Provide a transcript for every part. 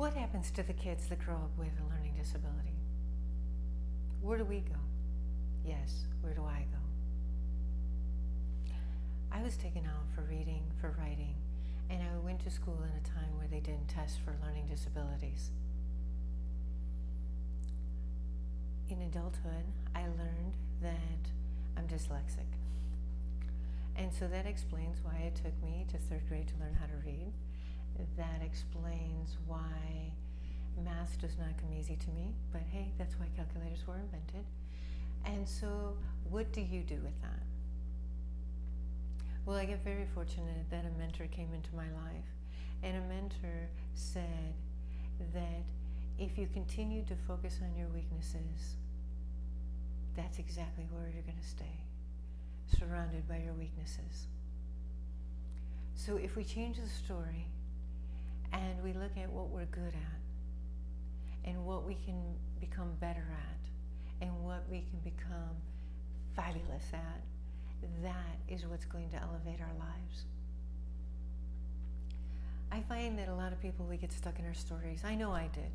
What happens to the kids that grow up with a learning disability? Where do we go? Yes, where do I go? I was taken out for reading, for writing, and I went to school in a time where they didn't test for learning disabilities. In adulthood, I learned that I'm dyslexic. And so that explains why it took me to third grade to learn how to read. That explains why math does not come easy to me, but hey, that's why calculators were invented. And so what do you do with that? Well, I get very fortunate that a mentor came into my life, and a mentor said that if you continue to focus on your weaknesses, that's exactly where you're going to stay, surrounded by your weaknesses. So if we change the story and we look at what we're good at and what we can become better at and what we can become fabulous at, that is what's going to elevate our lives. I find that a lot of people, we get stuck in our stories. I know I did.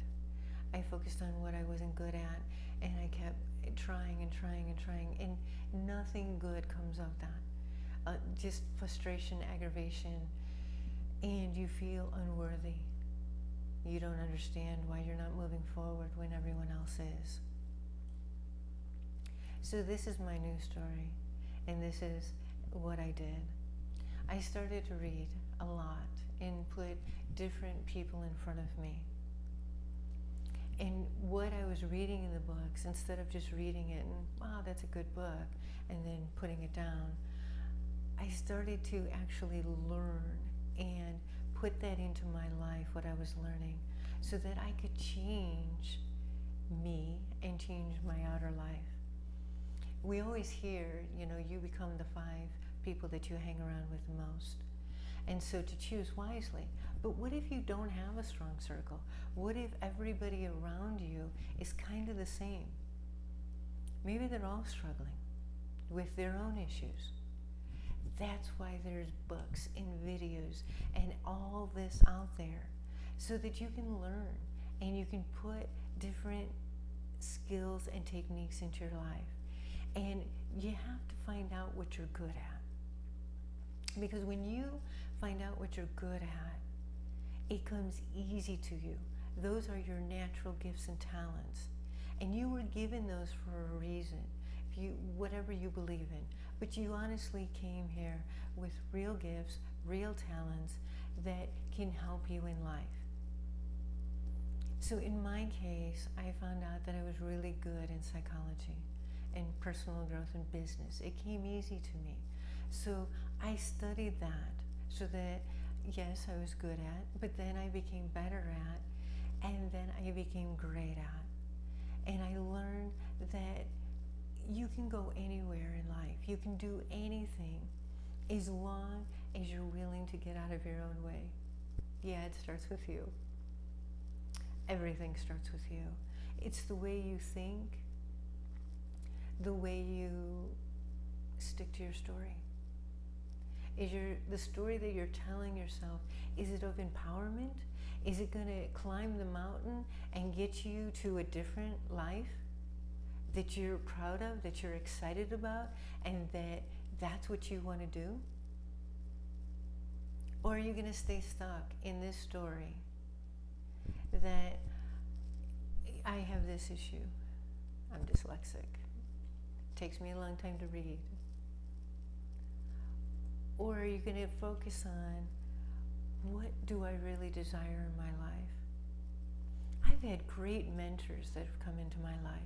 I focused on what I wasn't good at, and I kept trying and trying and trying, and nothing good comes of that. Just frustration, aggravation, and you feel unworthy. You don't understand why you're not moving forward when everyone else is. So this is my new story, and this is what I did. I started to read a lot and put different people in front of me. And what I was reading in the books, instead of just reading it and, wow, that's a good book, and then putting it down, I started to actually learn and put that into my life, what I was learning, so that I could change me and change my outer life. We always hear, you become the 5 people that you hang around with the most. And so to choose wisely. But what if you don't have a strong circle? What if everybody around you is kind of the same? Maybe they're all struggling with their own issues. That's why there's books and videos and all this out there, so that you can learn and you can put different skills and techniques into your life. And you have to find out what you're good at. Because when you find out what you're good at, it comes easy to you. Those are your natural gifts and talents. And you were given those for a reason, whatever you believe in. But you honestly came here with real gifts, real talents that can help you in life. So in my case, I found out that I was really good in psychology and personal growth and business. It came easy to me. So I studied that so that, yes, I was good at, but then I became better at, and then I became great at. And I learned that you can go anywhere in life. You can do anything as long as you're willing to get out of your own way. Yeah, it starts with you. Everything starts with you. It's the way you think, the way you stick to your story. Is the story that you're telling yourself, is it of empowerment? Is it going to climb the mountain and get you to a different life that you're proud of, that you're excited about, and that's what you want to do? Or are you going to stay stuck in this story that I have this issue, I'm dyslexic, takes me a long time to read? Or are you going to focus on, what do I really desire in my life? I've had great mentors that have come into my life.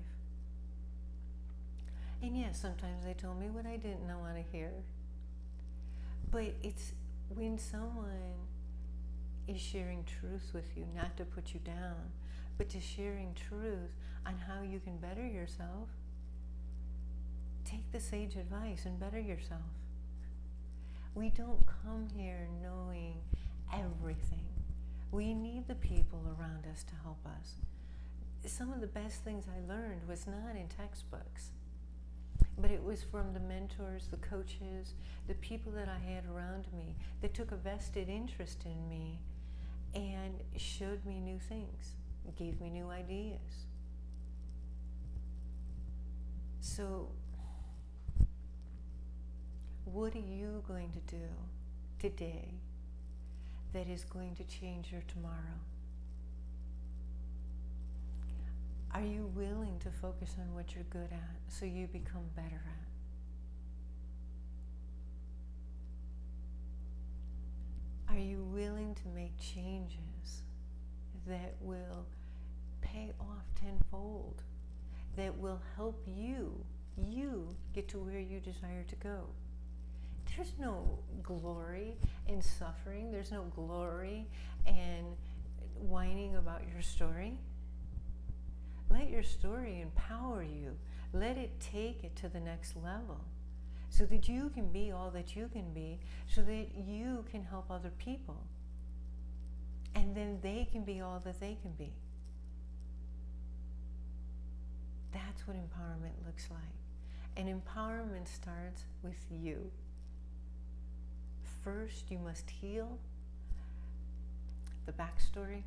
And yes, sometimes they told me what I didn't want to hear. But it's when someone is sharing truth with you, not to put you down, but to sharing truth on how you can better yourself, take the sage advice and better yourself. We don't come here knowing everything. We need the people around us to help us. Some of the best things I learned was not in textbooks, but it was from the mentors, the coaches, the people that I had around me that took a vested interest in me and showed me new things, gave me new ideas. So, what are you going to do today that is going to change your tomorrow? Are you willing to focus on what you're good at so you become better at? Are you willing to make changes that will pay off tenfold, that will help you get to where you desire to go? There's no glory in suffering. There's no glory in whining about your story. Let your story empower you. Let it take it to the next level so that you can be all that you can be, so that you can help other people. And then they can be all that they can be. That's what empowerment looks like. And empowerment starts with you. First, you must heal the backstory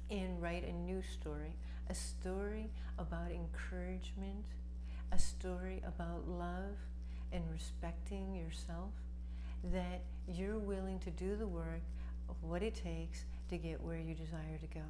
and write a new story, a story about encouragement, a story about love and respecting yourself, that you're willing to do the work of what it takes to get where you desire to go.